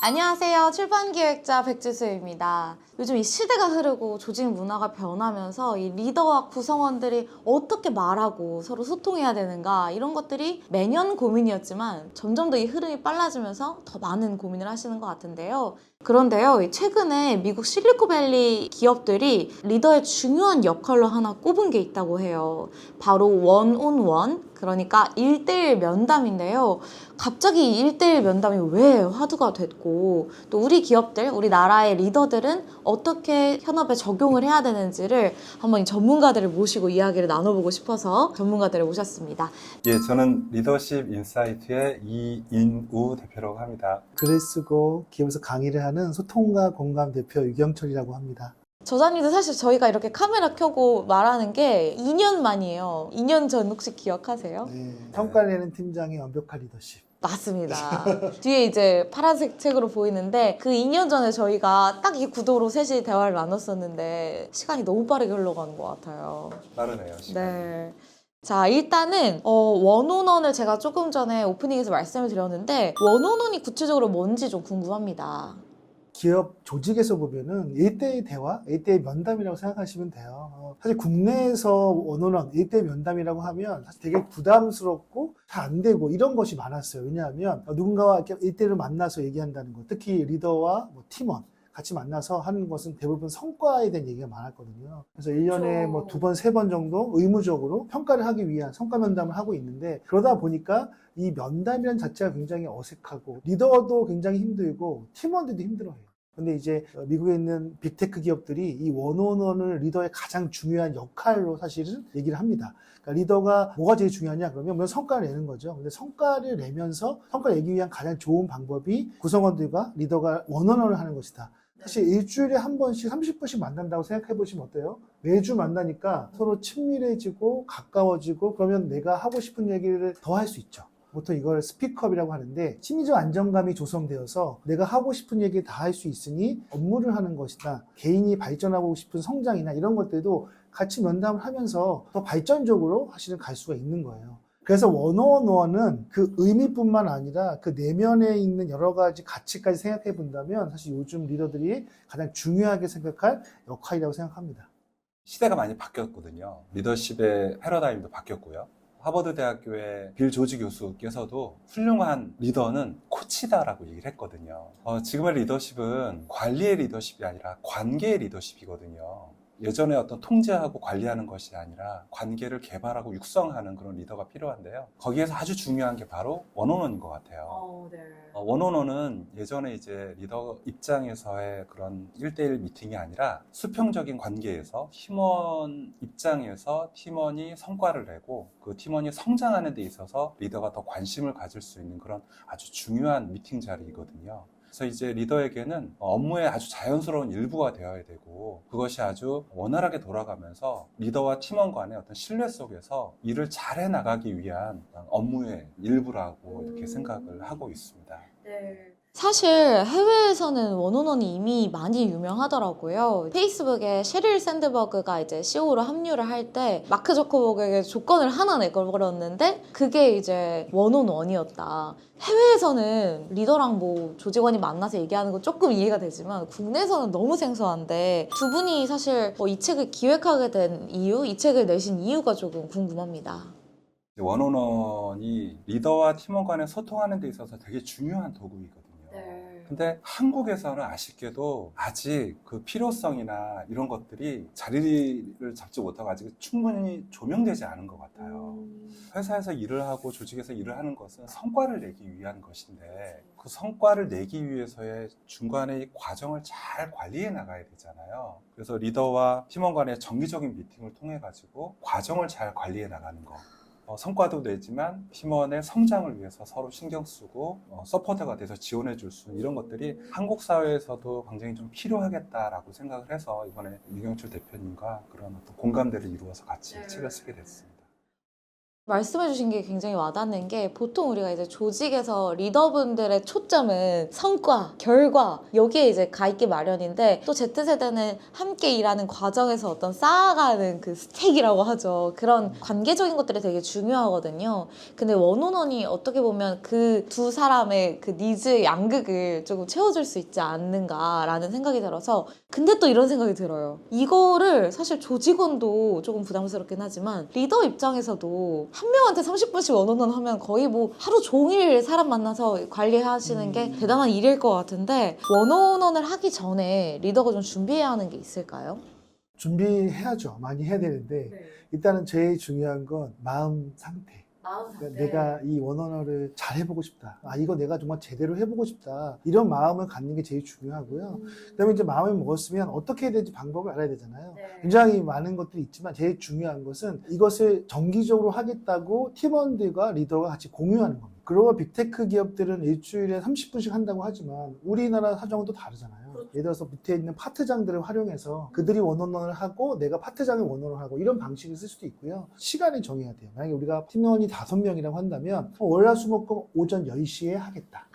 안녕하세요. 출판기획자 백지수입니다. 요즘 이 시대가 흐르고 조직 문화가 변하면서 이 리더와 구성원들이 어떻게 말하고 서로 소통해야 되는가 이런 것들이 매년 고민이었지만 점점 더 이 흐름이 빨라지면서 더 많은 고민을 하시는 것 같은데요. 그런데요, 최근에 미국 실리콘밸리 기업들이 리더의 중요한 역할로 하나 꼽은 게 있다고 해요. 바로 원온원, 그러니까 1대1 면담인데요. 갑자기 이 1대1 면담이 왜 화두가 됐고 또 우리 기업들, 우리나라의 리더들은 어떻게 현업에 적용을 해야 되는지를 한번 이 전문가들을 모시고 이야기를 나눠보고 싶어서 전문가들을 모셨습니다. 예, 저는 리더십 인사이트의 이인우 대표라고 합니다. 글을 쓰고 기업에서 강의를 하는 소통과 공감 대표 유경철이라고 합니다. 저자님도 사실 저희가 이렇게 카메라 켜고 말하는 게 2년 만이에요. 2년 전 혹시 기억하세요? 네, 성과를 내는 팀장의 완벽한 리더십. 맞습니다. 뒤에 이제 파란색 책으로 보이는데 그 2년 전에 저희가 딱 이 구도로 셋이 대화를 나눴었는데 시간이 너무 빠르게 흘러가는 것 같아요. 빠르네요, 시간이. 네. 자, 일단은 원온원을 제가 조금 전에 오프닝에서 말씀을 드렸는데 원온원이 구체적으로 뭔지 좀 궁금합니다. 기업 조직에서 보면은 1대1 대화, 1대1 면담이라고 생각하시면 돼요. 사실 국내에서 원원원 1대1 면담이라고 하면 사실 되게 부담스럽고 잘 안 되고 이런 것이 많았어요. 왜냐하면 누군가와 이렇게 1대1로 만나서 얘기한다는 것, 특히 리더와 뭐 팀원 같이 만나서 하는 것은 대부분 성과에 대한 얘기가 많았거든요. 그래서 1년에 뭐 2번, 3번 정도 의무적으로 평가를 하기 위한 성과 면담을 하고 있는데 그러다 보니까 이 면담이라는 자체가 굉장히 어색하고 리더도 굉장히 힘들고 팀원들도 힘들어해요. 근데 이제 미국에 있는 빅테크 기업들이 이 원온원을 리더의 가장 중요한 역할로 사실은 얘기를 합니다. 그러니까 리더가 뭐가 제일 중요하냐 그러면 물론 성과를 내는 거죠. 근데 성과를 내면서 성과를 내기 위한 가장 좋은 방법이 구성원들과 리더가 원온원을 하는 것이다. 사실 일주일에 한 번씩 30분씩 만난다고 생각해 보시면 어때요? 매주 만나니까 서로 친밀해지고 가까워지고 그러면 내가 하고 싶은 얘기를 더 할 수 있죠. 보통 이걸 스피크업이라고 하는데 심리적 안정감이 조성되어서 내가 하고 싶은 얘기 다 할 수 있으니 업무를 하는 것이다. 개인이 발전하고 싶은 성장이나 이런 것들도 같이 면담을 하면서 더 발전적으로 사실은 갈 수가 있는 거예요. 그래서 원어원은 그 의미뿐만 아니라 그 내면에 있는 여러 가지 가치까지 생각해 본다면 사실 요즘 리더들이 가장 중요하게 생각할 역할이라고 생각합니다. 시대가 많이 바뀌었거든요. 리더십의 패러다임도 바뀌었고요. 하버드 대학교의 빌 조지 교수께서도 훌륭한 리더는 코치다라고 얘기를 했거든요. 지금의 리더십은 관리의 리더십이 아니라 관계의 리더십이거든요. 예전에 어떤 통제하고 관리하는 것이 아니라 관계를 개발하고 육성하는 그런 리더가 필요한데요. 거기에서 아주 중요한 게 바로 원온원인 것 같아요. 네. 원온원은 예전에 이제 리더 입장에서의 그런 1대1 미팅이 아니라 수평적인 관계에서 팀원 입장에서 팀원이 성과를 내고 그 팀원이 성장하는 데 있어서 리더가 더 관심을 가질 수 있는 그런 아주 중요한 미팅 자리이거든요. 그래서 이제 리더에게는 업무의 아주 자연스러운 일부가 되어야 되고 그것이 아주 원활하게 돌아가면서 리더와 팀원 간의 어떤 신뢰 속에서 일을 잘해 나가기 위한 업무의 일부라고 이렇게 생각을 하고 있습니다. 네. 사실 해외에서는 원온원이 이미 많이 유명하더라고요. 페이스북에 sheryl 샌드버그가 이제 CEO로 합류를 할 때 마크 저커버그에게 조건을 하나 내걸었는데 그게 이제 원온원이었다. 해외에서는 리더랑 뭐 조직원이 만나서 얘기하는 거 조금 이해가 되지만 국내에서는 너무 생소한데 두 분이 사실 이 책을 기획하게 된 이유, 이 책을 내신 이유가 조금 궁금합니다. 원온원이 리더와 팀원 간에 소통하는 데 있어서 되게 중요한 도구이거든요. 근데 한국에서는 아쉽게도 아직 그 필요성이나 이런 것들이 자리를 잡지 못하고 아직 충분히 조명되지 않은 것 같아요. 회사에서 일을 하고 조직에서 일을 하는 것은 성과를 내기 위한 것인데 그 성과를 내기 위해서의 중간에 이 과정을 잘 관리해 나가야 되잖아요. 그래서 리더와 팀원 간의 정기적인 미팅을 통해 가지고 과정을 잘 관리해 나가는 거. 성과도 내지만 팀원의 성장을 위해서 서로 신경 쓰고 서포터가 돼서 지원해 줄 수 있는 이런 것들이 한국 사회에서도 굉장히 좀 필요하겠다라고 생각을 해서 이번에 유경철 대표님과 그런 어떤 공감대를 이루어서 같이 책을 쓰게 됐습니다. 말씀해주신 게 굉장히 와닿는 게 보통 우리가 이제 조직에서 리더분들의 초점은 성과, 결과 여기에 이제 가 있기 마련인데 또 Z세대는 함께 일하는 과정에서 어떤 쌓아가는 그 스택이라고 하죠. 그런 관계적인 것들이 되게 중요하거든요. 근데 원온원이 어떻게 보면 그 두 사람의 그 니즈 양극을 조금 채워줄 수 있지 않는가라는 생각이 들어서 근데 또 이런 생각이 들어요. 이거를 사실 조직원도 조금 부담스럽긴 하지만 리더 입장에서도 한 명한테 30분씩 원어원 하면 거의 뭐 하루 종일 사람 만나서 관리하시는 게 대단한 일일 것 같은데 원어원을 하기 전에 리더가 좀 준비해야 하는 게 있을까요? 준비해야죠. 많이 해야 되는데 일단은 제일 중요한 건 마음 상태. 그러니까 내가 이 원어원을 잘 해보고 싶다. 이거 내가 정말 제대로 해보고 싶다. 이런 마음을 갖는 게 제일 중요하고요. 그다음에 이제 마음을 먹었으면 어떻게 해야 될지 방법을 알아야 되잖아요. 굉장히 많은 것들이 있지만 제일 중요한 것은 이것을 정기적으로 하겠다고 팀원들과 리더가 같이 공유하는 겁니다. 글로벌 빅테크 기업들은 일주일에 30분씩 한다고 하지만 우리나라 사정은 또 다르잖아요. 예를 들어서 밑에 있는 파트장들을 활용해서 그들이 원어원을 하고 내가 파트장이 원어원을 하고 이런 방식을 쓸 수도 있고요. 시간을 정해야 돼요. 만약에 우리가 팀원이 5명이라고 한다면 월화수목금 오전 10시에 하겠다.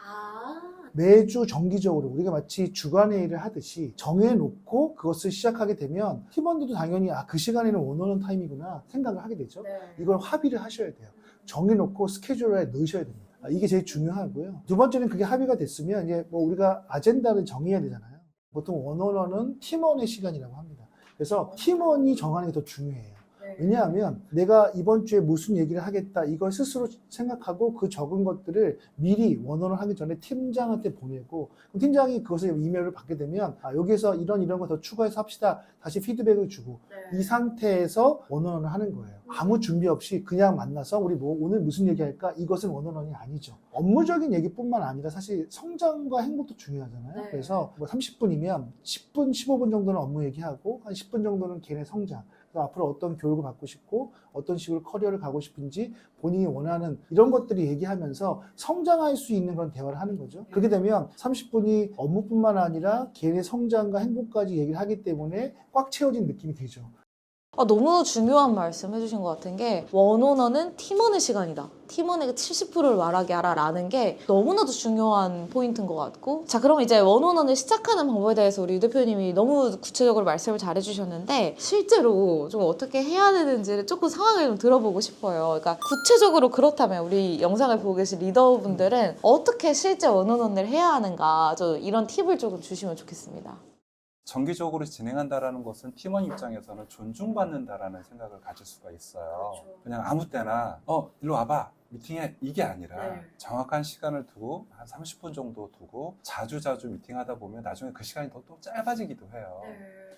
매주 정기적으로 우리가 마치 주간회의를 하듯이 정해놓고 그것을 시작하게 되면 팀원들도 당연히 그 시간에는 원어원 타임이구나 생각을 하게 되죠. 이걸 합의를 하셔야 돼요. 정해놓고 스케줄에 넣으셔야 됩니다. 이게 제일 중요하고요. 두 번째는 그게 합의가 됐으면 이제 뭐 우리가 아젠다를 정해야 되잖아요. 보통 원어원은 팀원의 시간이라고 합니다. 그래서 팀원이 정하는 게 더 중요해요. 왜냐하면 내가 이번 주에 무슨 얘기를 하겠다 이걸 스스로 생각하고 그 적은 것들을 미리 원어를 하기 전에 팀장한테 보내고 팀장이 그것을 이메일을 받게 되면 여기에서 이런 거 더 추가해서 합시다. 다시 피드백을 주고 이 상태에서 원어원을 하는 거예요. 아무 준비 없이 그냥 만나서 우리 뭐 오늘 무슨 얘기할까? 이것은 원어원이 아니죠. 업무적인 얘기뿐만 아니라 사실 성장과 행복도 중요하잖아요. 그래서 뭐 30분이면 10분, 15분 정도는 업무 얘기하고 한 10분 정도는 걔네 성장. 앞으로 어떤 교육을 받고 싶고 어떤 식으로 커리어를 가고 싶은지 본인이 원하는 이런 것들이 얘기하면서 성장할 수 있는 그런 대화를 하는 거죠. 그렇게 되면 30분이 업무뿐만 아니라 개인의 성장과 행복까지 얘기를 하기 때문에 꽉 채워진 느낌이 되죠. 너무 중요한 말씀 해주신 것 같은 게 원오너는 팀원의 시간이다. 팀원에게 70%를 말하게 하라 라는 게 너무나도 중요한 포인트인 것 같고 자 그럼 이제 원오너를 시작하는 방법에 대해서 우리 유 대표님이 너무 구체적으로 말씀을 잘 해주셨는데 실제로 좀 어떻게 해야 되는지를 조금 상황을 좀 들어보고 싶어요. 그러니까 구체적으로 그렇다면 우리 영상을 보고 계신 리더분들은 어떻게 실제 원오너를 해야 하는가 좀 이런 팁을 조금 주시면 좋겠습니다. 정기적으로 진행한다라는 것은 팀원 입장에서는 존중받는다라는 생각을 가질 수가 있어요. 그렇죠. 그냥 아무 때나 일로 와봐 미팅해 이게 아니라 정확한 시간을 두고 한 30분 정도 두고 자주 미팅하다 보면 나중에 그 시간이 또 짧아지기도 해요.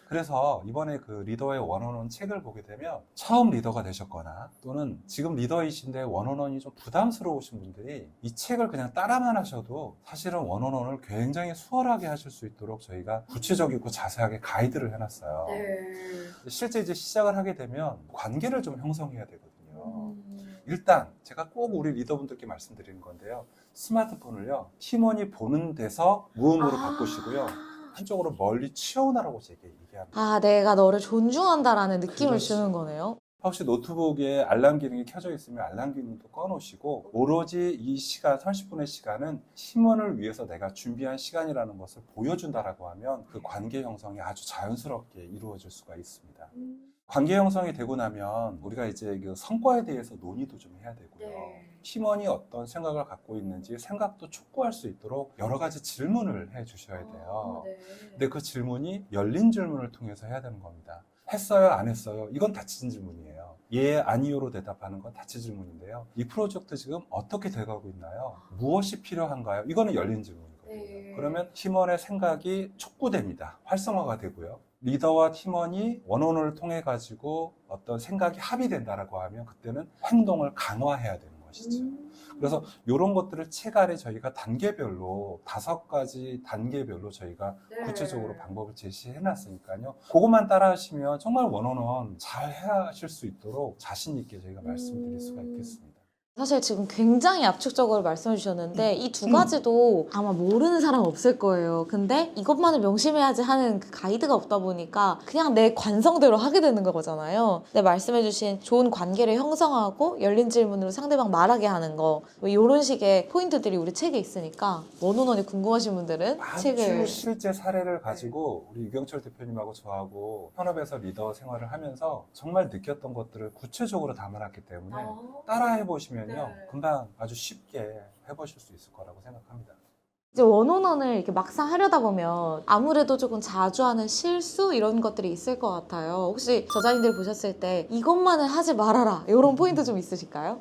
그래서 이번에 그 리더의 원어원 책을 보게 되면 처음 리더가 되셨거나 또는 지금 리더이신데 원어원이 좀 부담스러우신 분들이 이 책을 그냥 따라만 하셔도 사실은 원어원을 굉장히 수월하게 하실 수 있도록 저희가 구체적이고 자세하게 가이드를 해놨어요. 실제 이제 시작을 하게 되면 관계를 좀 형성해야 되거든요. 일단 제가 꼭 우리 리더분들께 말씀드리는 건데요. 스마트폰을요 팀원이 보는 데서 무음으로 바꾸시고요. 한쪽으로 멀리 치워오라고 제게 얘기합니다. 내가 너를 존중한다라는 느낌을 그렇지. 주는 거네요. 혹시 노트북에 알람 기능이 켜져 있으면 알람 기능도 꺼놓으시고 오로지 이 시간 30분의 시간은 팀원을 위해서 내가 준비한 시간이라는 것을 보여준다라고 하면 그 관계 형성이 아주 자연스럽게 이루어질 수가 있습니다. 관계 형성이 되고 나면 우리가 이제 그 성과에 대해서 논의도 좀 해야 되고요. 팀원이 어떤 생각을 갖고 있는지 생각도 촉구할 수 있도록 여러 가지 질문을 해 주셔야 돼요. 근데 그 질문이 열린 질문을 통해서 해야 되는 겁니다. 했어요? 안 했어요? 이건 닫힌 질문이에요. 예, 아니요로 대답하는 건 닫힌 질문인데요. 이 프로젝트 지금 어떻게 돼가고 있나요? 무엇이 필요한가요? 이거는 열린 질문이거든요. 그러면 팀원의 생각이 촉구됩니다. 활성화가 되고요. 리더와 팀원이 원어원을 통해 가지고 어떤 생각이 합의된다라고 하면 그때는 행동을 강화해야 되는 것이죠. 그래서 이런 것들을 책 안에 저희가 단계별로 5가지 단계별로 저희가 구체적으로 방법을 제시해 놨으니까요. 그것만 따라 하시면 정말 원어원 잘 하실 수 있도록 자신 있게 저희가 말씀드릴 수가 있겠습니다. 사실 지금 굉장히 압축적으로 말씀해 주셨는데 이 두 가지도 아마 모르는 사람 없을 거예요. 근데 이것만을 명심해야지 하는 그 가이드가 없다 보니까 그냥 내 관성대로 하게 되는 거잖아요. 근데 말씀해 주신 좋은 관계를 형성하고 열린 질문으로 상대방 말하게 하는 거 뭐 이런 식의 포인트들이 우리 책에 있으니까 원온원이 궁금하신 분들은 아주 책을 실제 사례를 가지고 우리 유경철 대표님하고 저하고 현업에서 리더 생활을 하면서 정말 느꼈던 것들을 구체적으로 담아놨기 때문에 따라해 보시면요 금방 아주 쉽게 해보실 수 있을 거라고 생각합니다. 이제 원온원을 이렇게 막상 하려다 보면 아무래도 조금 자주 하는 실수 이런 것들이 있을 것 같아요. 혹시 저자님들 보셨을 때 이것만은 하지 말아라 이런 포인트 좀 있으실까요?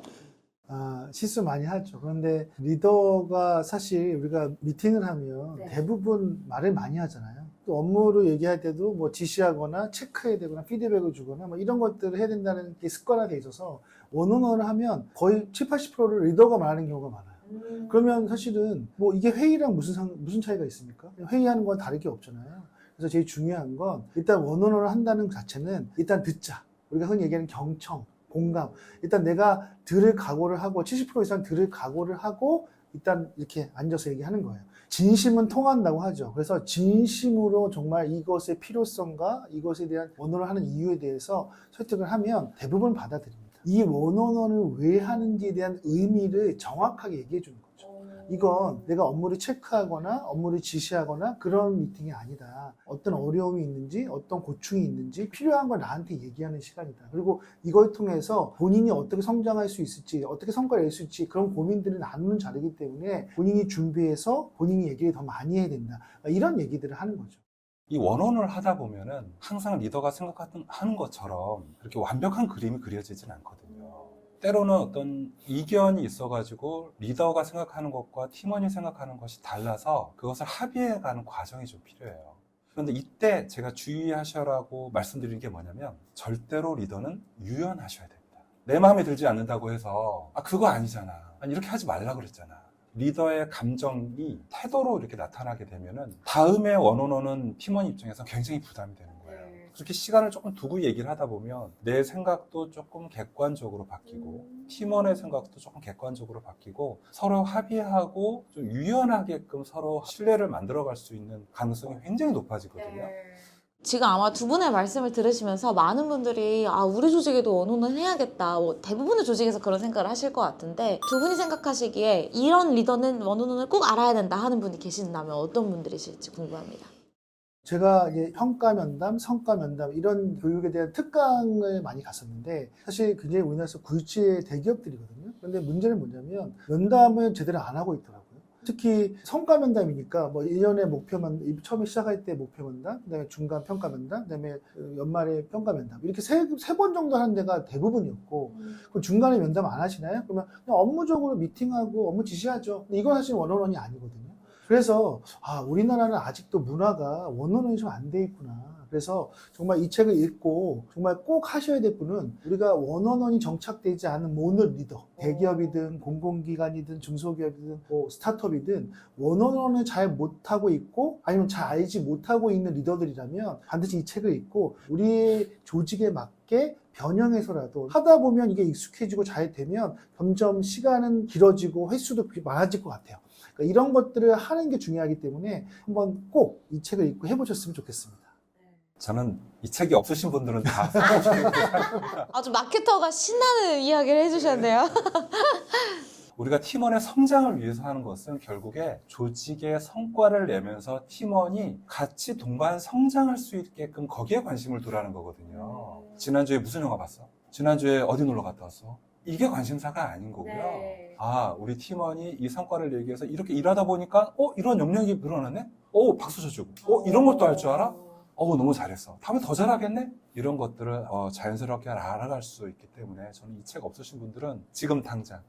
실수 많이 하죠. 그런데 리더가 사실 우리가 미팅을 하면 네. 대부분 말을 많이 하잖아요. 또 업무로 얘기할 때도 뭐 지시하거나 체크해야 되거나 피드백을 주거나 뭐 이런 것들을 해야 된다는 게 습관화돼 있어서 원온원을 하면 거의 7, 80%를 리더가 말하는 경우가 많아요. 그러면 사실은 뭐 이게 회의랑 무슨 차이가 있습니까? 회의하는 건 다를 게 없잖아요. 그래서 제일 중요한 건 일단 원온원을 한다는 것 자체는 일단 듣자. 우리가 흔히 얘기하는 경청, 공감. 일단 내가 들을 각오를 하고 70% 이상 들을 각오를 하고 일단 이렇게 앉아서 얘기하는 거예요. 진심은 통한다고 하죠. 그래서 진심으로 정말 이것의 필요성과 이것에 대한 원언을 하는 이유에 대해서 설득을 하면 대부분 받아들입니다. 이 원언을 왜 하는지에 대한 의미를 정확하게 얘기해 주는 거죠. 이건 내가 업무를 체크하거나 업무를 지시하거나 그런 미팅이 아니다. 어떤 어려움이 있는지 어떤 고충이 있는지 필요한 걸 나한테 얘기하는 시간이다. 그리고 이걸 통해서 본인이 어떻게 성장할 수 있을지 어떻게 성과를 낼 수 있을지 그런 고민들을 나누는 자리이기 때문에 본인이 준비해서 본인이 얘기를 더 많이 해야 된다. 이런 얘기들을 하는 거죠. 이 원언을 하다 보면은 항상 리더가 생각하는 것처럼 그렇게 완벽한 그림이 그려지진 않거든요. 때로는 어떤 이견이 있어가지고 리더가 생각하는 것과 팀원이 생각하는 것이 달라서 그것을 합의해가는 과정이 좀 필요해요. 그런데 이때 제가 주의하셔라고 말씀드리는 게 뭐냐면 절대로 리더는 유연하셔야 됩니다. 내 마음에 들지 않는다고 해서 그거 아니잖아. 아니, 이렇게 하지 말라 그랬잖아. 리더의 감정이 태도로 이렇게 나타나게 되면은 다음에 원원원은 팀원 입장에서 굉장히 부담이 되는 거예요. 그렇게 시간을 조금 두고 얘기를 하다 보면 내 생각도 조금 객관적으로 바뀌고 팀원의 생각도 조금 객관적으로 바뀌고 서로 합의하고 좀 유연하게끔 서로 신뢰를 만들어갈 수 있는 가능성이 굉장히 높아지거든요. 지금 아마 두 분의 말씀을 들으시면서 많은 분들이 우리 조직에도 원혼은 해야겠다. 대부분의 조직에서 그런 생각을 하실 것 같은데 두 분이 생각하시기에 이런 리더는 원혼을 꼭 알아야 된다 하는 분이 계신다면 어떤 분들이실지 궁금합니다. 제가 이제 평가 면담, 성과 면담 이런 교육에 대한 특강을 많이 갔었는데 사실 굉장히 우리나라에서 굴지의 대기업들이거든요. 그런데 문제는 뭐냐면 면담을 제대로 안 하고 있더라고요. 특히 성과 면담이니까 뭐 1년의 목표만 처음에 시작할 때 목표 면담, 그다음에 중간 평가 면담, 그다음에 연말에 평가 면담 이렇게 세 번 정도 하는 데가 대부분이었고 그럼 중간에 면담 안 하시나요? 그러면 그냥 업무적으로 미팅하고 업무 지시하죠. 근데 이건 사실 원원원이 아니거든요. 그래서 우리나라는 아직도 문화가 원원원이 좀 안 돼 있구나. 그래서 정말 이 책을 읽고 정말 꼭 하셔야 될 분은 우리가 원원원이 정착되지 않은 모든 리더, 대기업이든 공공기관이든 중소기업이든 뭐 스타트업이든 원원원을 잘 못하고 있고 아니면 잘 알지 못하고 있는 리더들이라면 반드시 이 책을 읽고 우리의 조직에 맞게 변형해서라도 하다 보면 이게 익숙해지고 잘 되면 점점 시간은 길어지고 횟수도 많아질 것 같아요. 그러니까 이런 것들을 하는 게 중요하기 때문에 한번 꼭 이 책을 읽고 해보셨으면 좋겠습니다. 저는 이 책이 없으신 분들은 다 사보시는 게 생각합니다. 아주 마케터가 신나는 이야기를 해주셨네요. 우리가 팀원의 성장을 위해서 하는 것은 결국에 조직의 성과를 내면서 팀원이 같이 동반 성장할 수 있게끔 거기에 관심을 두라는 거거든요. 지난주에 무슨 영화 봤어? 지난주에 어디 놀러 갔다 왔어? 이게 관심사가 아닌 거고요. 네. 우리 팀원이 이 성과를 내기 위해서 이렇게 일하다 보니까 이런 역량이 늘어나네? 박수 쳐주고 이런 것도 할 줄 알아? 너무 잘했어. 다음에 더 잘하겠네? 이런 것들을 자연스럽게 알아갈 수 있기 때문에 저는 이 책 없으신 분들은 지금 당장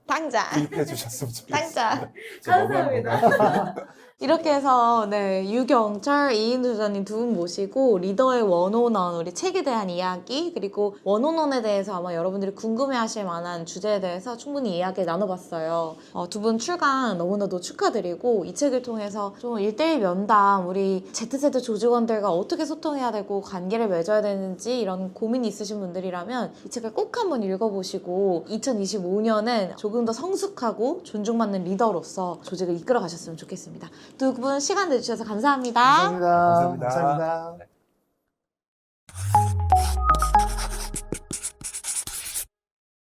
구입해 주셨으면 좋겠습니다. 감사합니다. 이렇게 해서 유경철, 이인두 소장님 두 분 모시고 리더의 원온원, 우리 책에 대한 이야기 그리고 원온원에 대해서 아마 여러분들이 궁금해하실 만한 주제에 대해서 충분히 이야기 나눠봤어요. 두 분 출간 너무나도 축하드리고 이 책을 통해서 좀 1대1 면담, 우리 Z세대 조직원들과 어떻게 소통해야 되고 관계를 맺어야 되는지 가지 이런 고민이 있으신 분들이라면 이 책을 꼭 한번 읽어보시고 2025년은 조금 더 성숙하고 존중받는 리더로서 조직을 이끌어 가셨으면 좋겠습니다. 두 분 시간 내주셔서 감사합니다. 감사합니다. 감사합니다. 감사합니다. 네.